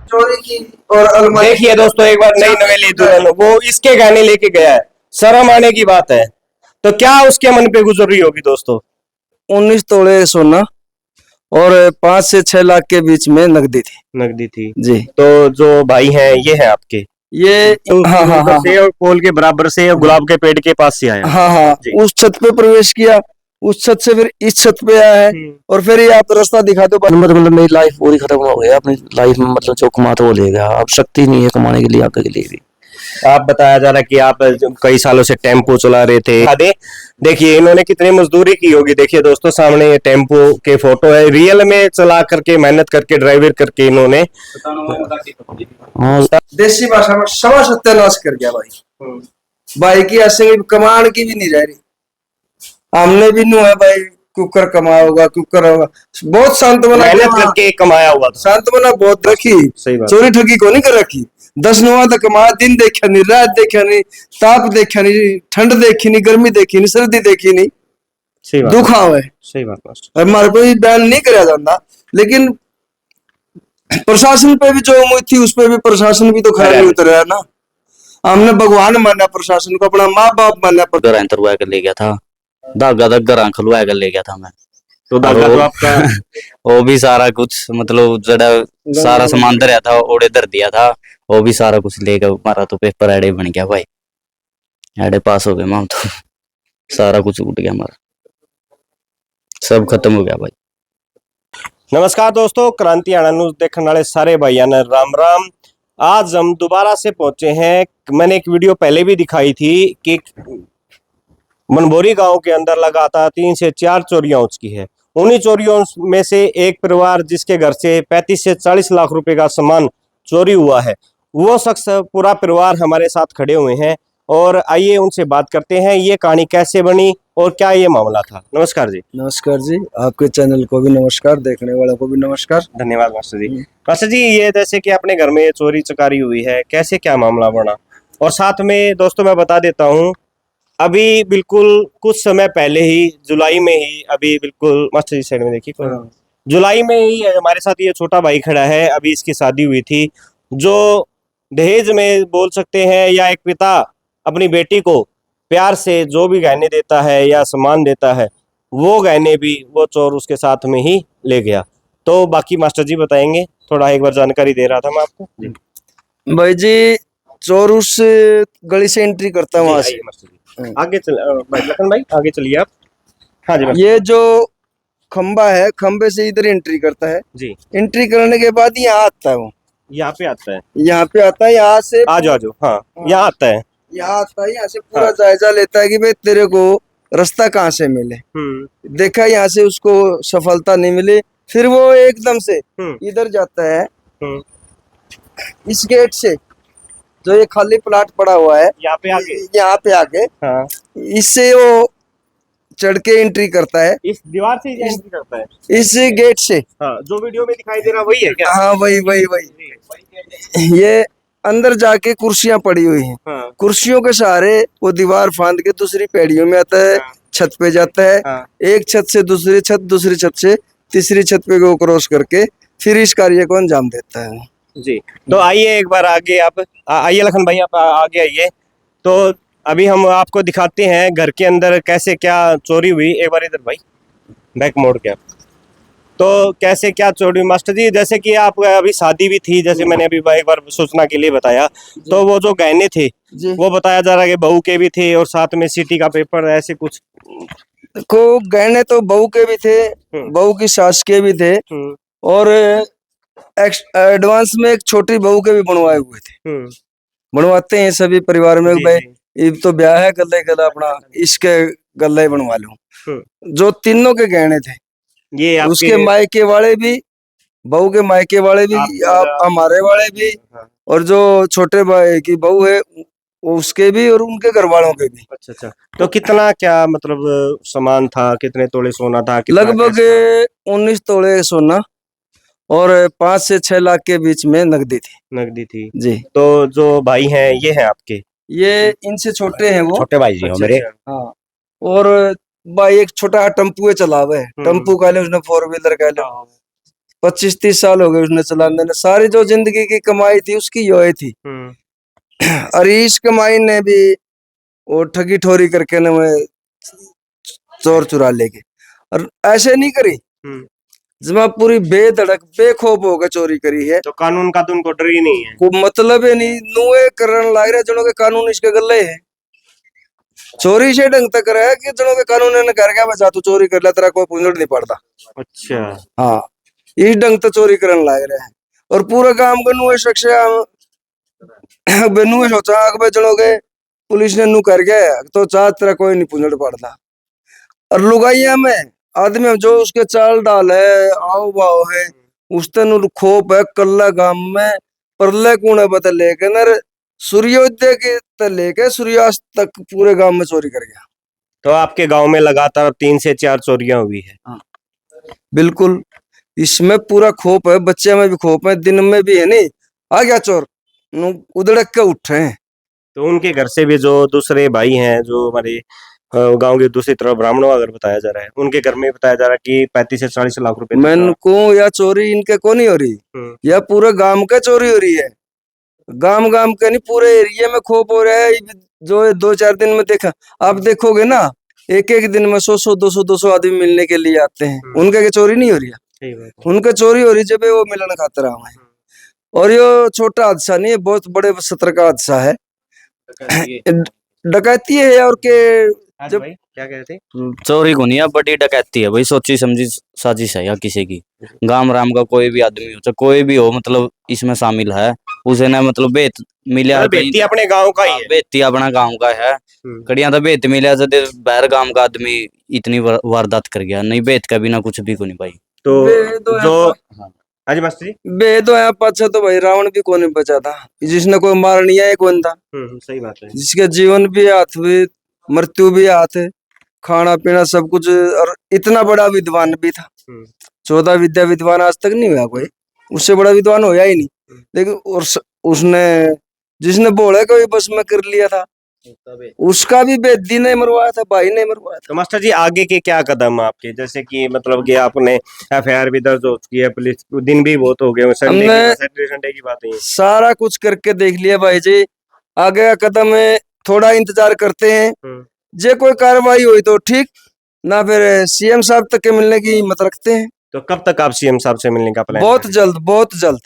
चोरी की और अलमारी। देखिए दोस्तों, एक बार नई नवेली दुल्हन वो इसके गहने लेके गया है, शर्म आने की बात है। तो क्या उसके मन पे गुजर रही होगी दोस्तों। 19 तोले सोना और 5 से 6 लाख के बीच में नकदी थी। नकदी थी जी। तो जो भाई हैं ये है आपके, ये हाँ हाँ हाँ से और पोल के बराबर से और गुलाब के पेड़ के पास से आया। हाँ हाँ उस छत पे प्रवेश किया, उस छत से फिर इस छत पे आया है और फिर ये आप रास्ता दिखा दो। मतलब मेरी लाइफ पूरी खत्म हो गई अपनी लाइफ में, मतलब जो कमाता वो ले गया, अब शक्ति नहीं है कमाने के लिए आपके लिए भी। आप बताया जा रहा कि आप कई सालों से टेम्पो चला रहे थे। देखिए इन्होंने कितनी मजदूरी की होगी। देखिए दोस्तों सामने ये टेम्पो के फोटो है, रियल में चला करके मेहनत करके ड्राइवर करके इन्होंने देसी भाषा में सवा सत्यानाश कर गया भाई। भाई की ऐसे कमान की भी नहीं रह रही। हमने भी नु है भाई, कुकर कमाओगा कुकर होगा, बहुत सांत्वना करके कमाया हुआ था, सांत्वना बहुत रखी। चोरी ठगी को नहीं कर रखी। 10 9 तक कमा, दिन देखा नहीं, रात देखा नहीं, ताप देखा नहीं, ठंड देखी नहीं, गर्मी देखी नहीं, सर्दी देखी नहीं। सही बात, दुख आवे। सही बात। हमारे को बयान नहीं कराया जाता, लेकिन प्रशासन पे भी जो उम्मीद थी उस पे भी प्रशासन भी तो खरा नहीं उतर रहा है ना। हमने भगवान माना प्रशासन को, अपना माँ बाप माना। घर तरवा कर ले गया था, धागा घर खुलवा कर ले गया था मैं। तो धागा तो आपका वो भी सारा कुछ मतलब जड़ा सारा सामान धरया था ओड़े धर दिया था, वो भी सारा कुछ लेकर हमारा तो पेपर एडे बन गया भाई, एडे पास हो गए हम तो। सारा कुछ उठ गया हमारा, सब खत्म हो गया भाई। नमस्कार दोस्तों, क्रांति आनंद न्यूज़ देखने वाले सारे भाइयों ने राम राम। आज हम दोबारा से पहुंचे हैं। मैंने एक वीडियो पहले भी दिखाई थी कि मनभोरी गांव के अंदर लगातार 3 से 4 चोरियां हो चुकी है। उन्हीं चोरियों में से एक परिवार जिसके घर से 35 से 40 लाख रुपए का सामान चोरी हुआ है, वो शख्स पूरा परिवार हमारे साथ खड़े हुए हैं और आइए उनसे बात करते हैं ये कहानी कैसे बनी और क्या ये मामला था। नमस्कार जी। नमस्कार जी, आपके चैनल को भी नमस्कार, देखने वालों को भी नमस्कार। धन्यवाद मास्टर जी। मास्टर जी, ये जैसे कि अपने घर में चोरी चकारी हुई है, कैसे क्या मामला बना, और साथ में दोस्तों मैं बता देता हूँ अभी बिल्कुल कुछ समय पहले ही जुलाई में ही, अभी बिल्कुल मास्टर जी साइड में देखिए, जुलाई में ही हमारे साथ ये छोटा भाई खड़ा है। अभी इसकी शादी हुई थी, जो दहेज में बोल सकते हैं या एक पिता अपनी बेटी को प्यार से जो भी गहने देता है या सामान देता है, वो गहने भी वो चोर उसके साथ में ही ले गया। तो बाकी मास्टर जी बताएंगे, थोड़ा एक बार जानकारी दे रहा था मैं आपको। भाई जी, चोर उस गली से एंट्री करता है वहां से। आगे चल लखन भाई, आगे चलिए आप। हाँ जी। ये जो खंबा है, खंबे से इधर एंट्री करता है जी। एंट्री करने के बाद यहाँ आता है, वो यहाँ पे आता है, यहाँ पे आता है, यहाँ से आ जाओ। हाँ, यहाँ आता है, यहाँ आता है, यहाँ से पूरा जायजा लेता है कि भाई तेरे को रास्ता कहाँ से मिले। देखा यहाँ से उसको सफलता नहीं मिली, फिर वो एकदम से इधर जाता है, इस गेट से जो ये खाली प्लाट पड़ा हुआ है, यहाँ पे आके हाँ। इससे वो चढ़ के एंट्री करता है, इस दीवार से एंट्री करता है, इस गेट से। हाँ, जो वीडियो में दिखाई दे रहा वही है क्या? हाँ वही। ये अंदर जाके कुर्सियां पड़ी हुई हैं, हाँ। कुर्सियों के सहारे वो दीवार फांद के दूसरी पेड़ियों में आता है, हाँ। छत पे जाता है, हाँ। एक छत से दूसरी छत, दूसरी छत से तीसरी छत पे को क्रॉस करके फिर इस कार्य को अंजाम देता है जी। तो आइए एक बार आगे आप आइए लखन भाई, आप आगे आइए। तो अभी हम आपको दिखाते हैं घर के अंदर कैसे क्या चोरी हुई। एक बार इधर भाई बैक मोड़ के, तो कैसे क्या चोरी मास्टर जी, जैसे कि आप अभी शादी भी थी, जैसे मैंने अभी एक बार सूचना के लिए बताया, तो वो जो गहने थे वो बताया जा रहा है कि बहू के भी थे और साथ में सिटी का पेपर ऐसे कुछ। को गहने तो बहू के भी थे, बहू की सास के भी थे, और एडवांस में एक छोटी बहू के भी बनवाए हुए थे। बनवाते हैं सभी परिवार में, भाई ये तो ब्याह है, गले गला अपना इसके गले बनवा लो। जो तीनों के गहने थे, ये उसके मायके वाले भी, बहू के मायके वाले भी, हमारे वाले भी, और जो छोटे भाई की बहू है उसके भी और उनके घर वालों के भी। अच्छा। तो कितना क्या मतलब सामान था, कितने तोले सोना था? लगभग 19 तोले सोना और 5 से 6 लाख के बीच में नकदी थी जी। तो जो भाई हैं ये हैं आपके? ये इनसे छोटे हैं, वो छोटे भाई जी हो मेरे। हाँ, और भाई एक छोटा टेम्पू चलावे, टेम्पू कह ले उसने, 4 व्हीलर कह ले, 25-30 साल हो गए उसने चलाने ने। सारी जो जिंदगी की कमाई थी उसकी यो थी। और इस कमाई ने भी वो ठगी ठोरी करके ना मैं चोर चुरा लेके, और ऐसे नहीं करी, जमा पूरी बेधड़क बेखौफ होकर चोरी करी है। तो कानून का तो उनको डर ही नहीं है। को मतलब है नहीं, नुए करन लाग रहे जनों के कानून इसके गले है। चोरी से ढंग तक रहा है कि जनों के कानून ने कर गया, बचा तू चोरी कर ले, तेरा कोई पूंजड़ नहीं पड़ता। अच्छा। हाँ, इस ढंग तक चोरी करन लाग रहे हैं। और पूरा काम का नुए शख्स नुए सोचा कि जनों के पुलिस ने नु कर गया तो चाह तेरा कोई नहीं पूंजड़ पड़ता। और लुगाइया में आदमी जो उसके चाल डाल है, आओ बाओ है, उसते नु खोप है। कल्ला गांव में परले कुणे बता लेके नर सूर्योदय के ते लेके सूर्यास्त तक पूरे गांव में चोरी कर गया। तो आपके गांव में लगातार 3 से 4 चोरियां हुई है। बिल्कुल, इसमें पूरा खोप है, बच्चे में भी खोप है, दिन में भी है। नहीं आ गया चोर, उधड़क के उठे हैं। तो उनके घर से भी जो दूसरे भाई हैं, जो हमारे गांव के दूसरी तरफ ब्राह्मणों का घर बताया जा रहा है, उनके घर में बताया जा रहा है कि 35 से 40 लाख रुपए तक मैं को या चोरी इनके को नहीं हो रही, या पूरे गांव के चोरी हो रही है। गांव गांव के नहीं, पूरे एरिया में खोप हो रहा है। जो 2-4 दिन में देखा, आप देखोगे ना, एक एक दिन में 100-100, 200-200 आदमी मिलने के लिए आते हैं। उनके चोरी नहीं हो रही है, उनके चोरी हो रही जब वो मिलन खातर आए। और ये छोटा हादसा नहीं है, बहुत बड़े सत्र का हादसा है। डकैती है। और के जब भाई क्या कह रहे थे? चोरी को नहीं है, बड़ी डकैती है भाई, सोची समझी साजिश है या किसी की। गांव राम का कोई भी आदमी हो, चाहे कोई भी हो, मतलब इसमें शामिल है। उसे ना मतलब बेत मिला, बेती अपने गांव का ही है। बेती अपना गांव का है। कड़िया तो बेत मिला जब बाहर गांव का आदमी इतनी वारदात कर गया, नहीं बेत का बिना कुछ भी को नहीं भाई। तो जो हाँ जी मास्टर जी, बेदो यहाँ पाछा तो भाई रावण भी कोई नहीं बचा था, जिसने कोई मार नहीं है। कौन था? सही बात है। जिसके जीवन भी हाथ भी, मृत्यु भी हाथ है, खाना पीना सब कुछ। और इतना बड़ा विद्वान भी था, 14 विद्या विद्वान आज तक नहीं हुआ कोई, उससे बड़ा विद्वान होया ही नहीं। लेकिन उसने जिसने बोले कोई बस में कर लिया था, उसका भी बेदी नहीं मरवाया था, भाई नहीं मरवाया था। तो मास्टर जी आगे के क्या कदम आपके, जैसे कि मतलब कि आपने एफआईआर भी दर्ज हो चुकी है, पुलिस दिन भी बहुत हो गए, संडे की बात है, सारा कुछ करके देख लिया भाई जी। आगे का कदम है, थोड़ा इंतजार करते हैं। जे कोई कार्रवाई हुई तो ठीक, ना फिर सीएम साहब तक के मिलने की हिम्मत रखते हैं। तो कब तक आप सीएम साहब से मिलने का प्लान? बहुत जल्द, बहुत जल्द।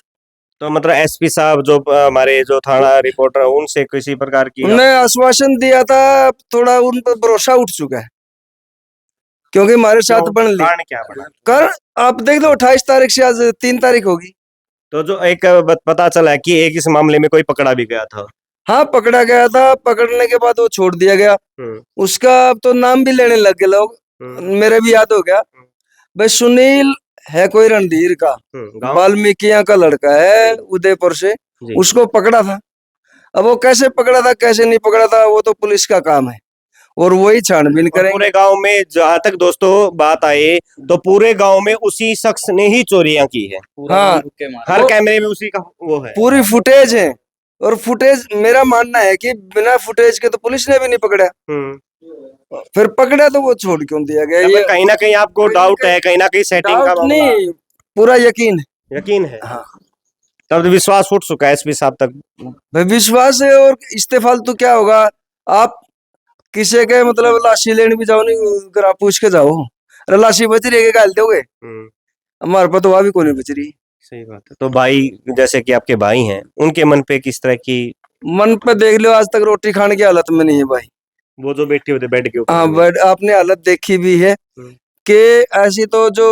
तो मतलब एसपी साहब जो हमारे जो थाना रिपोर्टर है, उनसे किसी प्रकार की उन्होंने आश्वासन दिया था, थोड़ा उन पर भरोसा उठ चुका है, क्योंकि हमारे साथ बन ली। कारण क्या बना? कर आप देख लो, 28 तारीख से आज 3 तारीख होगी। तो जो एक पता चला है कि एक इस मामले में कोई पकड़ा भी गया था। हाँ, पकड़ा गया था, पकड़ने के बाद वो छोड़ दिया गया। उसका अब तो नाम भी लेने लग गए लोग, मेरे भी याद हो गया भाई। सुनील है कोई रणधीर का, वाल्मीकिया का लड़का है, उदयपुर से। उसको पकड़ा था। अब वो कैसे पकड़ा था, कैसे नहीं पकड़ा था, वो तो पुलिस का काम है, और वही छानबीन करेंगे। पूरे गांव में जहाँ तक दोस्तों बात आए, तो पूरे गांव में उसी शख्स ने ही चोरियां की है। हाँ, हर कैमरे में उसी का वो है, पूरी फुटेज है। और फुटेज, मेरा मानना है कि बिना फुटेज के तो पुलिस ने भी नहीं पकड़ा। फिर पकड़ा तो वो छोड़ क्यों दिया गया? ये कहीं ना कहीं आपको डाउट है, कहीं ना कहीं सेटिंग का नहीं, पूरा यकीन है। हाँ। तब तो विश्वास उठ चुका है एसपी साहब तक। भाई विश्वास है, और इससे फालतू क्या होगा? आप किसी के मतलब लाशी लेने भी जाओ, नहीं अगर आप पूछ के जाओ, अरे लाशी बच रही है, गाल दोगे? हमारे पास तो वहां भी कोई नहीं बच रही। सही बात है। तो भाई जैसे कि आपके भाई हैं, उनके मन पे किस तरह की? मन पे देख लो, आज तक रोटी खाने की हालत में नहीं है भाई। वो जो बैठे होते बेड के ऊपर। हाँ, बेड आपने हालत देखी भी है कि ऐसी तो जो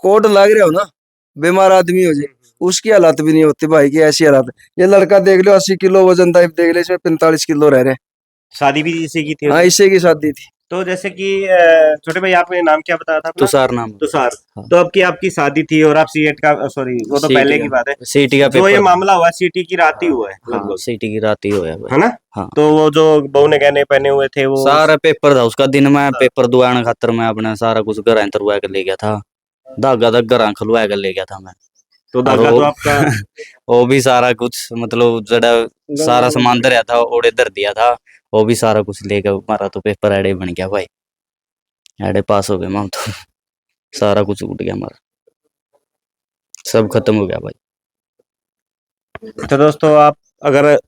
कोड लग रहे हो ना, बीमार आदमी हो जाए, उसकी हालत भी नहीं होती भाई की, ऐसी हालत। ये लड़का देख लो, 80 किलो वजन था, देख लो इसमें 45 किलो रह रहे। शादी भी इसी की थी? हाँ, इसी की शादी थी। तो जैसे कि छोटे भाई, आपने नाम क्या बताया था? तुषार नाम। तुषार। हाँ। तो अब की आपकी शादी थी और आप सीएट का, सॉरी वो तो पहले की बात है, सीटी का जो ये मामला हुआ सीटी की रात ही हुआ है। हाँ, सीटी की रात ही हुआ है ना? हाँ। तो वो जो बहू ने गहने पहने हुए थे, वो सारा पेपर था उसका। दिन में पेपर दुआने खातर मैं अपने सारा कुछ घर अंतरवा कर ले गया था, धागा तक घर खुलवा कर ले गया था मैं। तो धागा तो आपका वो भी सारा कुछ मतलब जड़ा सारा सामान धरया था, ओड़े धर दिया था, वो भी सारा कुछ लेकर मारा, तो पेपर एडे बन गया भाई। साढ़े पास हो गए हम तो। सारा कुछ उठ गया हमारा, सब खत्म हो गया भाई। तो दोस्तों, आप अगर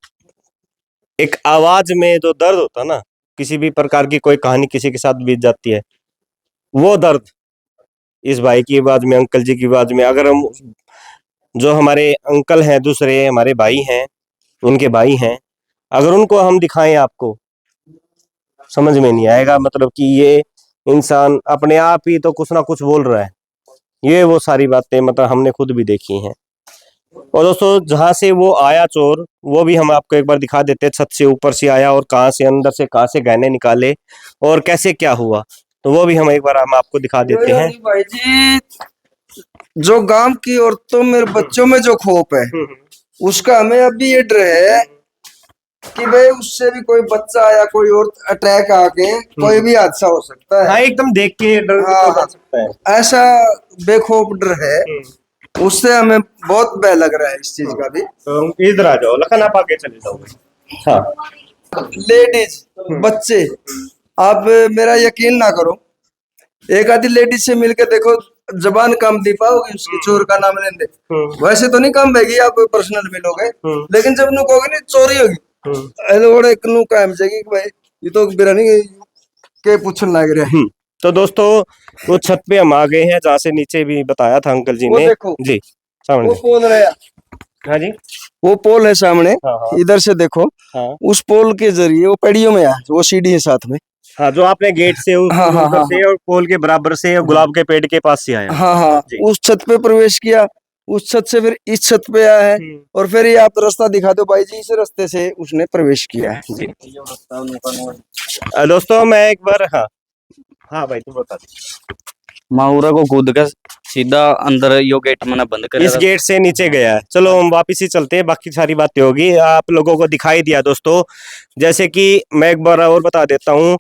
एक आवाज में जो दर्द होता ना, किसी भी प्रकार की कोई कहानी किसी के साथ बीत जाती है, वो दर्द इस भाई की आवाज में, अंकल जी की आवाज में, अगर हम जो हमारे अंकल हैं, दूसरे हमारे भाई हैं, उनके भाई हैं, अगर उनको हम दिखाएं आपको समझ में नहीं आएगा। मतलब कि ये इंसान अपने आप ही तो कुछ ना कुछ बोल रहा है। ये वो सारी बातें मतलब हमने खुद भी देखी हैं। और दोस्तों, जहां से वो आया चोर, वो भी हम आपको एक बार दिखा देते हैं। छत से ऊपर से आया और कहां से, अंदर से कहां से गहने निकाले और कैसे क्या हुआ, तो वो भी हम एक बार हम आपको दिखा देते हैं। भाई जी, जो गांव की औरतों में बच्चों में जो खौफ है, उसका हमें अभी ये डर है कि भाई उससे भी कोई बच्चा या कोई और अटैक आके कोई भी हादसा हो सकता है। हाँ, एकदम देख के डर हाँ, सकता है। ऐसा बेखौफ डर है, उससे हमें बहुत भय लग रहा है इस चीज का भी। तो इधर आ जाओ लखन, आप आगे चले जाओ। हाँ, लेडीज, बच्चे, आप मेरा यकीन ना करो, एक आधी लेडीज से मिलके देखो, जबान कम दी पाओगे उसकी, चोर का नाम लेने। वैसे तो नहीं कम बैगी, आप पर्सनल मिलोगे, लेकिन जब नु कहोगे नहीं चोरी होगी, एलोड़े कनु काम जाएगी कि भाई ये तो बिरानी के पूछन लग रहा है। तो दोस्तों, वो छत पे हम आ गए हैं, जहाँ से नीचे भी बताया था अंकल जी वो ने। देखो, जी सामने वो पोल रहा, हाँ जी, वो पोल है सामने। हाँ, हाँ, इधर से देखो, हाँ, उस पोल के जरिए वो पेड़ियों में है, वो सीढ़ी है साथ में। हाँ, जो आपने गेट से हाँ हाँ हाँ से और पोल के बराबर से और गुलाब के पेड़ के पास से आया। हाँ हाँ, जी। उस छत पे प्रवेश किया, उस छत से फिर इस छत पे आया है, और फिर ये आप रास्ता दिखा दो भाई जी, इस रास्ते से उसने प्रवेश किया है। जी। दोस्तों, मैं एक बार, हाँ हाँ भाई तू बता। माहौरा को कूद कर सीधा अंदर यो गेट मैंने बंद कर इस गेट से नीचे गया है। चलो हम वापस ही चलते हैं, बाकी सारी बातें होगी। आप लोगों को दिखाई दिया दोस्तों, जैसे कि मैं एक बार और बता देता हूँ।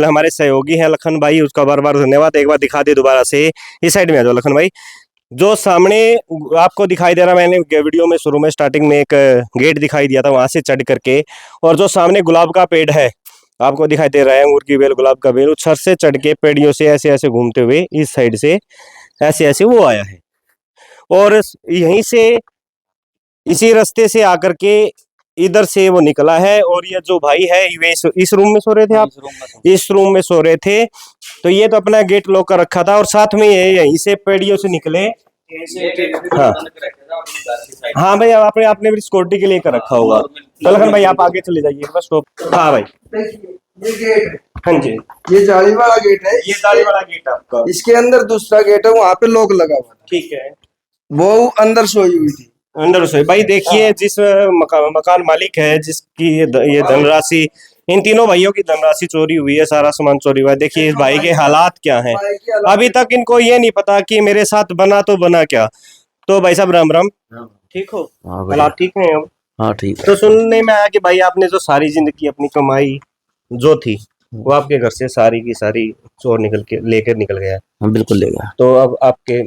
हमारे सहयोगी हैं लखन भाई, उसका बार बार धन्यवाद। एक बार दिखा दे दोबारा से, इस साइड में आ जाओ लखन भाई। जो सामने आपको दिखाई दे रहा, मैंने वीडियो में शुरू में स्टार्टिंग में एक गेट दिखाई दिया था, वहां से चढ़ करके, और जो सामने गुलाब का पेड़ है आपको दिखाई दे रहा है, अंगूर की बेल, गुलाब का बेल, उस छत से चढ़ के पेड़ियों से ऐसे ऐसे घूमते हुए इस साइड से ऐसे ऐसे वो आया है, और यहीं से इसी रास्ते से आकर के इधर से वो निकला है। और ये जो भाई है, ये इस रूम में सो रहे थे आप, इस रूम में सो रहे थे, तो ये तो अपना गेट लॉक कर रखा था, और साथ में ये यहीं से पेड़ियों से निकले। हाँ हाँ भाई, आपने आपने भी सिक्योरिटी के लिए कर रखा होगा। तो लखन भाई आप आगे चले जाइए बस, स्टॉप। हाँ भाई, ये गेट है, हाँ जी, ये जाली वाला गेट है, ये दाढ़ी वाला गेट है आपका। इसके अंदर दूसरा गेट है, वहां पे लॉक लगा हुआ था, ठीक है, वो अंदर सोई हुई थी अंदर से। भाई देखिए, जिस मकान मालिक है, जिसकी ये धनराशि, इन तीनों भाइयों की धनराशि चोरी हुई है, सारा सामान चोरी हुआ है। देखिए इस भाई के हालात क्या हैं, अभी तक इनको ये नहीं पता कि मेरे साथ बना तो बना क्या। तो भाई साहब राम राम, ठीक हो? हालात ठीक है? हाँ ठीक है। तो सुनने में आया कि भाई आपने जो सारी जिंदगी अपनी कमाई जो थी, वो आपके घर से सारी की सारी चोर निकल के लेकर निकल गया। हाँ बिल्कुल लेगा। तो अब आपके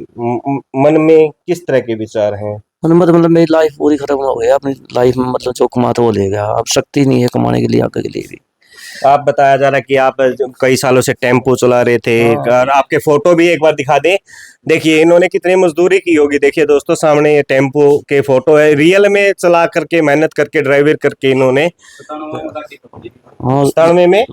मन में किस तरह के विचार हैं? मतलब मेरी लाइफ पूरी खत्म हो गई, अपनी लाइफ में मतलब जो कमाता वो ले गया, अब शक्ति नहीं है कमाने के लिए आगे के लिए भी। आप बताया जा रहा है कि आप कई सालों से टेम्पो चला रहे थे, और आपके फोटो भी एक बार दिखा दे। देखिए इन्होंने कितनी मजदूरी की होगी। देखिए दोस्तों, सामने ये टेम्पो के फोटो है, रियल में चला करके, मेहनत करके, ड्राइवर करके इन्होंने 97 में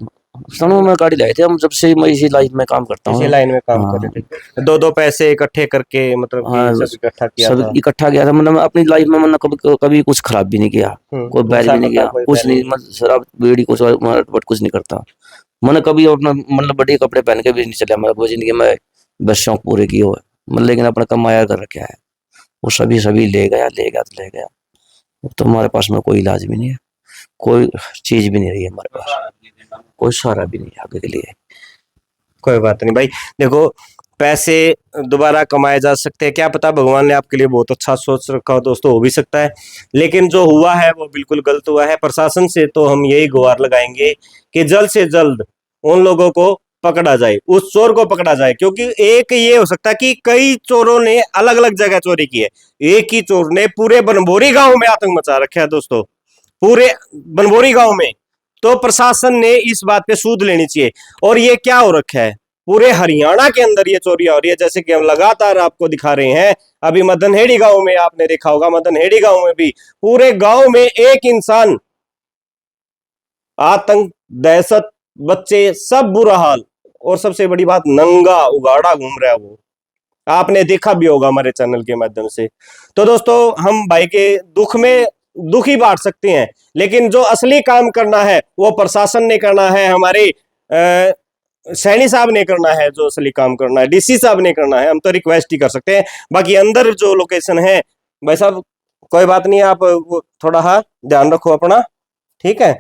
सनू में गाड़ी लाई थे हम, जब से मैं इसी लाइफ में काम करता हूँ, इसी लाइन में काम कर रहे थे। दो दो पैसे इकट्ठे करके, मतलब कि सब इकट्ठा किया था। सब इकट्ठा किया था। मतलब अपनी लाइफ में मैंने कभी कभी कुछ खराब भी नहीं किया, कोई बैर भी नहीं किया, कुछ नहीं, मतलब शराब बीड़ी कुछ कुछ नहीं करता। मैंने कभी अपना मतलब बड़े कपड़े पहन के भी नहीं चला, मतलब जिंदगी में बस शौक पूरे किए हुए, मतलब लेकिन अपना कमाया कर रखा है। वो सभी ले गया तो ले गया। तो हमारे पास में कोई इलाज भी नहीं है, कोई चीज भी नहीं रही है हमारे पास, कोई सहारा भी नहीं है आगे के लिए। कोई बात नहीं भाई, देखो पैसे दोबारा कमाए जा सकते हैं, क्या पता भगवान ने आपके लिए बहुत अच्छा सोच रखा हो दोस्तों, हो भी सकता है। लेकिन जो हुआ है वो बिल्कुल गलत हुआ है। प्रशासन से तो हम यही गुहार लगाएंगे कि जल्द से जल्द उन लोगों को पकड़ा जाए, उस चोर को पकड़ा जाए। क्योंकि एक ये हो सकता है कि कई चोरों ने अलग अलग जगह चोरी की है, एक ही चोर ने पूरे बनभोरी गांव में आतंक मचा रखा है दोस्तों, पूरे बनभोरी गांव में। तो प्रशासन ने इस बात पे सूद लेनी चाहिए। और ये क्या हो रखा है, पूरे हरियाणा के अंदर ये चोरियां हो रही है, जैसे कि हम लगातार आपको दिखा रहे हैं। अभी मदनहेड़ी गांव में आपने देखा होगा, मदनहेड़ी गांव में भी पूरे गांव में एक इंसान, आतंक, दहशत, बच्चे, सब बुरा हाल, और सबसे बड़ी बात नंगा उगाड़ा घूम रहा है वो। आपने देखा भी होगा हमारे चैनल के माध्यम से। तो दोस्तों, हम भाई के दुख में दुख ही बांट सकते हैं, लेकिन जो असली काम करना है वो प्रशासन ने करना है, हमारे सैनी साहब ने करना है। जो असली काम करना है डीसी साहब ने करना है। हम तो रिक्वेस्ट ही कर सकते हैं, बाकी अंदर जो लोकेशन है भाई साहब कोई बात नहीं, आप वो थोड़ा हाँ ध्यान रखो अपना, ठीक है।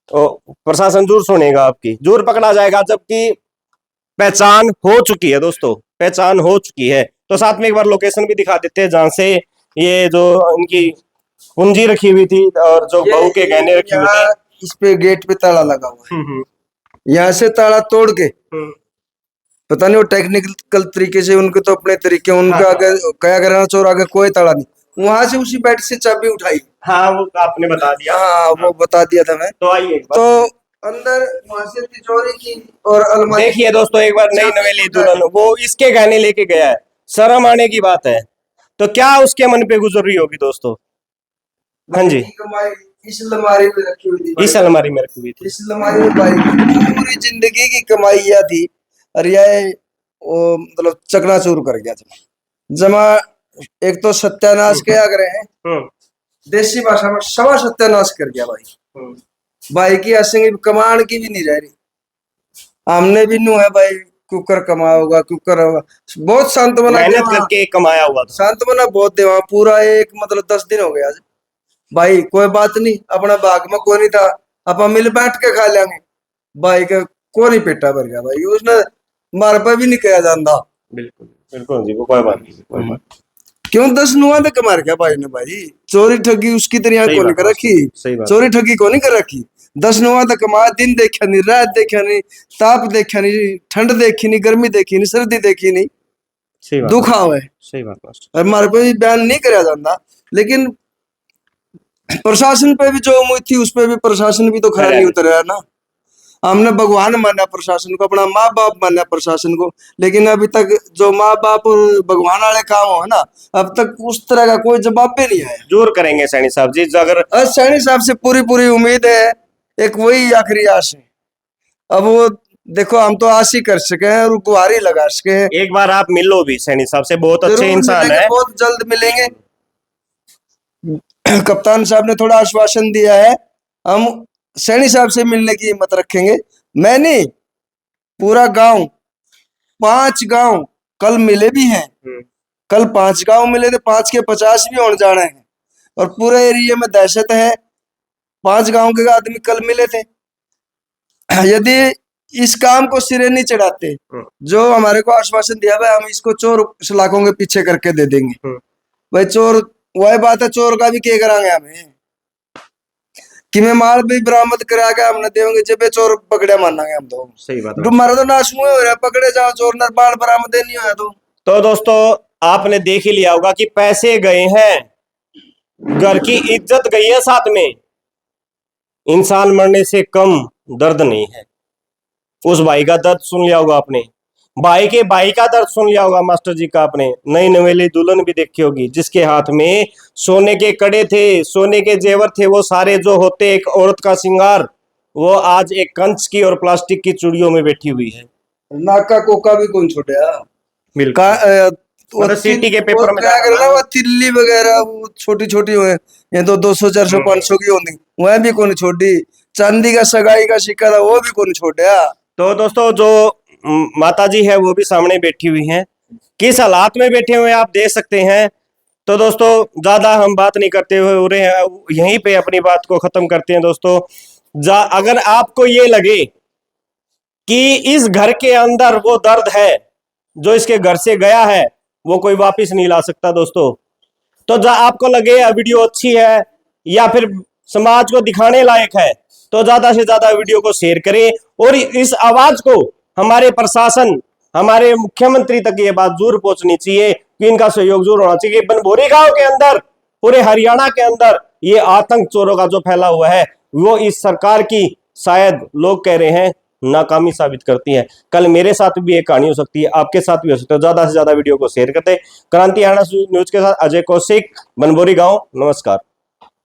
तो प्रशासन जरूर सुनेगा आपकी, जरूर पकड़ा जाएगा, जबकि पहचान हो चुकी है दोस्तों, पहचान हो चुकी है। तो साथ में एक बार लोकेशन भी दिखा देते हैं जहां से ये जो उनकी पूंजी रखी हुई थी और जो बहू के गहने रखे हुए थे। इस पे गेट पे ताला लगा हुआ है, यहाँ से ताला तोड़ के पता नहीं वो टेक्निकल तरीके से, उनके तो अपने तरीके, उनका आगे क्या करना चोर आगे कोई ताला नहीं, वहां से उसी बेड से चाबी उठाई। हाँ वो आपने बता दिया। हाँ वो बता दिया था मैं। तो आइए तो अंदर वहां से तिजोरी की और अलमारी, देखिए दोस्तों, एक बार नई नवेली दुल्हन वो इसके गहने लेके गया है, शर्म आने की बात है। तो क्या उसके मन पे गुजर रही होगी दोस्तों। हाँ जी, कमाई इस अलमारी में रखी हुई थी, इस अलमारी में रखी हुई थी। इस अलमारी में भाई पूरी जिंदगी की कमाई यह थी, और यह वो मतलब चकनाचूर कर गया था जमा। एक तो सत्यानाश क्या करे हैं, देसी भाषा में सवा सत्यानाश कर गया भाई। भाई की असंग कमाण की भी नहीं रह रही। हमने भी नू है भाई, कुकर कमाओगा, कुकर होगा, बहुत सांत्वना मेहनत करके कमाया हुआ था, सांत्वना बहुत देवा। पूरा एक मतलब 10 दिन हो गया भाई, कोई बात नहीं, अपना बाग में कोई नहीं था, अपन मिल बैठ के खा लेंगे। भाई का को नहीं पेटा भर गया भाई, उसने मार पे भी नहीं कहा जाता। बिल्कुल बिल्कुल जी, वो कोई बात नहीं, कोई बात क्यों 10 नुआ तक मार गया भाई ने भाई। चोरी ठगी उसकी तरह को नहीं कर रखी, चोरी ठगी को नहीं कर रखी। 10 नुआ तक कमा, दिन देखा नहीं, रात देखा नहीं, ताप देखा नहीं, ठंड देखी नहीं, गर्मी देखी नहीं, सर्दी देखी नहीं, दुख आवे। सही बात और हमारे पे भी बयान नहीं करा जाता, लेकिन प्रशासन पे भी जो उम्मीद थी उस पे भी प्रशासन भी तो खरा नहीं उतर रहा ना। हमने भगवान माना प्रशासन को, अपना माँ बाप माना प्रशासन को, लेकिन अभी तक जो माँ बाप और भगवान वाले काम हो ना, अब तक उस तरह का कोई जवाब भी नहीं आया। जरूर करेंगे सैनी साहब जी, अगर सैनी साहब से पूरी पूरी उम्मीद है, एक वही आखिरी आस है। अब वो देखो, हम तो आस ही कर सके हैं और गुहारी लगा सके हैं। एक बार आप मिलो भी सैनी साहब से, बहुत अच्छे इंसान है, बहुत जल्द मिलेंगे। कप्तान साहब ने थोड़ा आश्वासन दिया है, हम सैनी साहब से मिलने की हिम्मत रखेंगे। मैं नहीं, पूरा गांव, 5 गांव कल मिले भी हैं, कल 5 गांव मिले थे, 5 के 50 भी होने जाने हैं, और पूरे एरिया में दहशत है। 5 गांव के आदमी कल मिले थे। यदि इस काम को सिरे नहीं चढ़ाते, जो हमारे को आश्वासन दिया भाई हम इसको चोर सलाखों के पीछे करके दे देंगे, भाई चोर वही बात है, चोर का भी क्या करांगे हमें कि मैं माल भी बरामद करा के हमने देंगे, जब चोर पकड़े मानांगे हम तो। सही बात है, तुम्हारा तो नाश हुए हो रहा, पकड़े जाओ चोर न माल बरामद नहीं होया तो दोस्तों आपने देख ही लिया होगा कि पैसे गए हैं, घर की इज्जत गई है, साथ में इंसान मरने से कम दर्द नहीं है। उस भाई का दर्द सुन लिया होगा आपने, भाई का दर्द सुन लिया होगा मास्टर जी का आपने। नई नवेली दुल्हन भी देखी होगी, जिसके हाथ में सोने के कड़े थे, सोने के जेवर थे, वो सारे जो होते एक औरत का श्रृंगार, वो आज एक कंच की और प्लास्टिक की चूड़ियों में बैठी हुई है। नाका कोका भी कौन छोड़ा, बिल्कुल सिटी के पेपर में क्या करना, वो तिल्ली वगैरह वो छोटी छोटी हुए, ये तो 200 400 500 की होती, वह भी कौन छोड़ी। चांदी का सगाई का सिक्का था, वो भी कौन छोड़ा। तो दोस्तों जो माता जी है वो भी सामने बैठी हुई हैं, किस हालात में बैठे हुए आप देख सकते हैं। तो दोस्तों ज्यादा हम बात नहीं करते हुए यहीं पे अपनी बात को खत्म करते हैं दोस्तों। अगर आपको ये लगे कि इस घर के अंदर वो दर्द है जो इसके घर से गया है, वो कोई वापस नहीं ला सकता दोस्तों। तो आपको लगे वीडियो अच्छी है या फिर समाज को दिखाने लायक है, तो ज्यादा से ज्यादा वीडियो को शेयर करें, और इस आवाज को हमारे प्रशासन, हमारे मुख्यमंत्री तक ये बात जरूर पहुंचनी चाहिए कि इनका सहयोग जरूर होना चाहिए। बनभोरी गांव के अंदर, पूरे हरियाणा के अंदर ये आतंक चोरों का जो फैला हुआ है, वो इस सरकार की, शायद लोग कह रहे हैं नाकामी साबित करती हैं। कल मेरे साथ भी एक कहानी हो सकती है, आपके साथ भी हो सकती है। ज्यादा से ज्यादा वीडियो को शेयर करते। क्रांति हरियाणा न्यूज के साथ अजय कौशिक, बनबोरी गांव। नमस्कार।